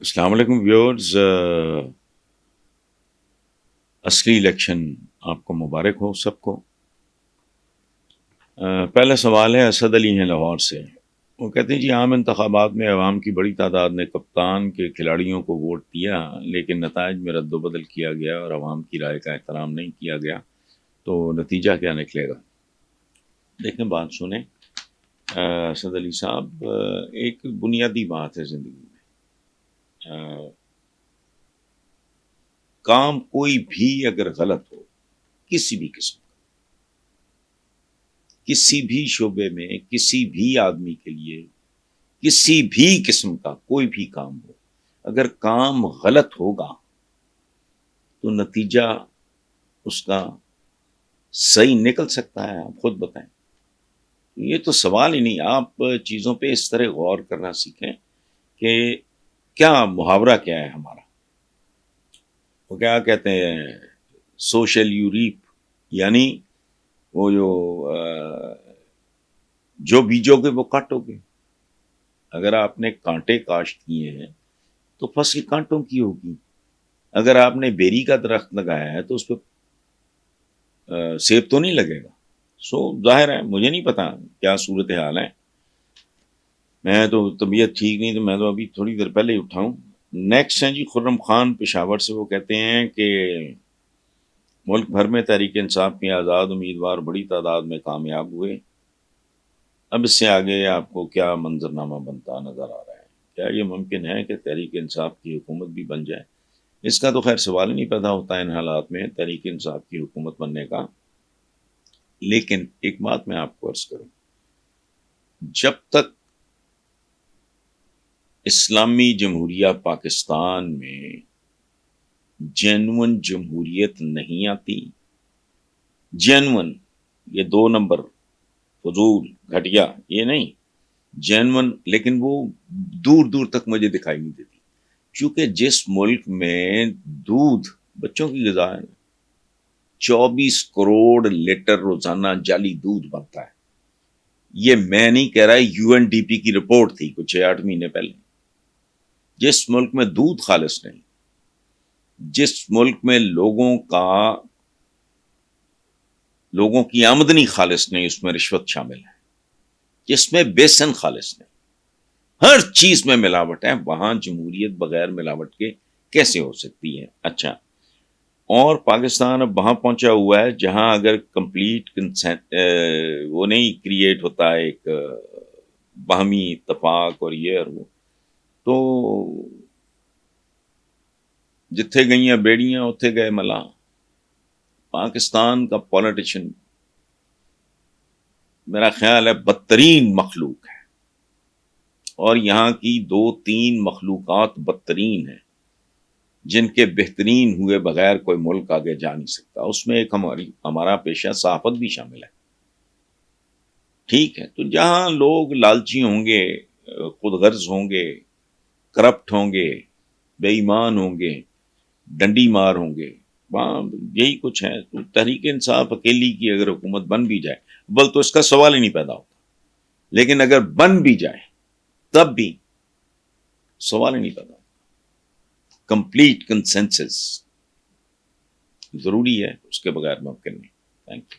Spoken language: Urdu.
السلام علیکم ویورز، اصلی الیکشن آپ کو مبارک ہو سب کو۔ پہلا سوال ہے، اسد علی ہیں لاہور سے۔ وہ کہتے ہیں جی عام انتخابات میں عوام کی بڑی تعداد نے کپتان کے کھلاڑیوں کو ووٹ دیا، لیکن نتائج میں رد و بدل کیا گیا اور عوام کی رائے کا احترام نہیں کیا گیا، تو نتیجہ کیا نکلے گا؟ دیکھیں بات سنیں اسد علی صاحب، ایک بنیادی بات ہے زندگی میں، کام کوئی بھی اگر غلط ہو، کسی بھی قسم، کسی بھی شعبے میں، کسی بھی آدمی کے لیے، کسی بھی قسم کا کوئی بھی کام ہو، اگر کام غلط ہوگا تو نتیجہ اس کا صحیح نکل سکتا ہے، آپ خود بتائیں۔ یہ تو سوال ہی نہیں، آپ چیزوں پہ اس طرح غور کرنا سیکھیں کہ کیا محاورہ کیا ہے ہمارا، وہ کیا کہتے ہیں، سوشل یو ریپ، یعنی وہ جو بیجو گے وہ کاٹو گے۔ اگر آپ نے کانٹے کاشت کیے ہیں تو فصل کانٹوں کی ہوگی، اگر آپ نے بیری کا درخت لگایا ہے تو اس پہ سیب تو نہیں لگے گا۔ ظاہر ہے، مجھے نہیں پتا کیا صورت حال ہے، میں تو طبیعت ٹھیک نہیں، تو میں تو ابھی تھوڑی دیر پہلے ہی اٹھا ہوں۔ نیکسٹ ہیں جی خرم خان پشاور سے، وہ کہتے ہیں کہ ملک بھر میں تحریک انصاف کے آزاد امیدوار بڑی تعداد میں کامیاب ہوئے، اب اس سے آگے آپ کو کیا منظرنامہ بنتا نظر آ رہا ہے؟ کیا یہ ممکن ہے کہ تحریک انصاف کی حکومت بھی بن جائے؟ اس کا تو خیر سوال ہی نہیں پیدا ہوتا ان حالات میں تحریک انصاف کی حکومت بننے کا۔ لیکن ایک بات میں آپ کو عرض کروں، جب تک اسلامی جمہوریہ پاکستان میں جینون جمہوریت نہیں آتی، جینون، یہ دو نمبر، فضول، گھٹیا، یہ نہیں، جینون، لیکن وہ دور دور تک مجھے دکھائی نہیں دیتی، چونکہ جس ملک میں دودھ بچوں کی غذا ہے، 24 کروڑ لیٹر روزانہ جعلی دودھ بنتا ہے۔ یہ میں نہیں کہہ رہا، یو این ڈی پی کی رپورٹ تھی کچھ 8 مہینے پہلے۔ جس ملک میں دودھ خالص نہیں، جس ملک میں لوگوں کی آمدنی خالص نہیں، اس میں رشوت شامل ہے، جس میں بیسن خالص نہیں، ہر چیز میں ملاوٹ ہے، وہاں جمہوریت بغیر ملاوٹ کے کیسے ہو سکتی ہے؟ اچھا، اور پاکستان اب وہاں پہنچا ہوا ہے جہاں اگر کمپلیٹ وہ نہیں کریٹ ہوتا ہے ایک باہمی اتفاق اور یہ اور وہ، تو جتھے گئیاں بیڑیاں اتھے گئے ملا۔ پاکستان کا پولیٹیشن میرا خیال ہے بدترین مخلوق ہے، اور یہاں کی 2-3 مخلوقات بدترین ہیں جن کے بہترین ہوئے بغیر کوئی ملک آگے جا نہیں سکتا۔ اس میں ایک ہمارا پیشہ صحافت بھی شامل ہے، ٹھیک ہے؟ تو جہاں لوگ لالچی ہوں گے، خود غرض ہوں گے، کرپٹ ہوں گے، بے ایمان ہوں گے، ڈنڈی مار ہوں گے، وہاں یہی کچھ ہے۔ تو تحریک انصاف اکیلی کی اگر حکومت بن بھی جائے، بل تو اس کا سوال ہی نہیں پیدا ہوتا، لیکن اگر بن بھی جائے تب بھی سوال ہی نہیں پیدا ہوتا۔ کمپلیٹ کنسنسس ضروری ہے، اس کے بغیر ممکن نہیں۔ Thank you.